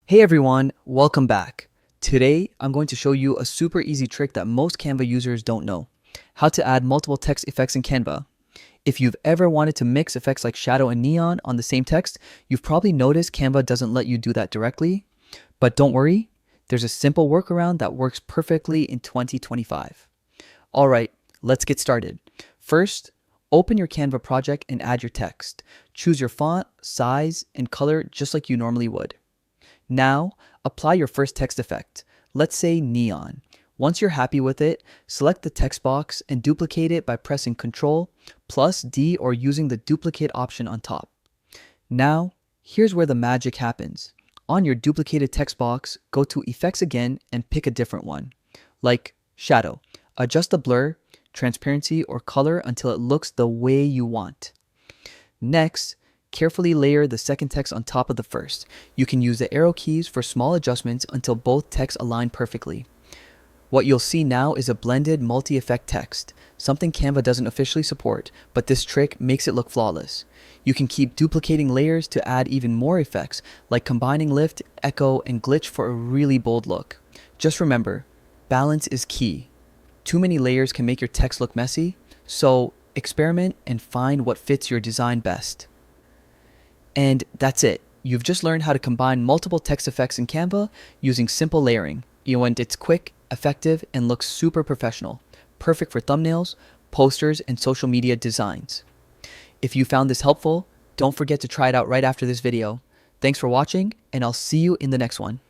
Hey everyone, welcome back. Today, I'm going to show you a super easy trick that most Canva users don't know. How to add multiple text effects in Canva. If you've ever wanted to mix effects like shadow and neon on the same text, you've probably noticed Canva doesn't let you do that directly. But don't worry, there's a simple workaround that works perfectly in 2025. Alright, let's get started. First, open your Canva project and add your text. Choose your font, size, and color just like you normally would. Now, apply your first text effect. Let's say neon. Once you're happy with it, select the text box and duplicate it by pressing Ctrl plus D or using the duplicate option on top. Now, here's where the magic happens. On your duplicated text box, go to Effects again and pick a different one, like Shadow. Adjust the blur, transparency, or color until it looks the way you want. Next, carefully layer the second text on top of the first. You can use the arrow keys for small adjustments until both texts align perfectly. What you'll see now is a blended multi-effect text, something Canva doesn't officially support, but this trick makes it look flawless. You can keep duplicating layers to add even more effects, like combining lift, echo, and glitch for a really bold look. Just remember, balance is key. Too many layers can make your text look messy, so experiment and find what fits your design best. And that's it. You've just learned how to combine multiple text effects in Canva using simple layering. And it's quick, effective, and looks super professional. Perfect for thumbnails, posters, and social media designs. If you found this helpful, don't forget to try it out right after this video. Thanks for watching, and I'll see you in the next one.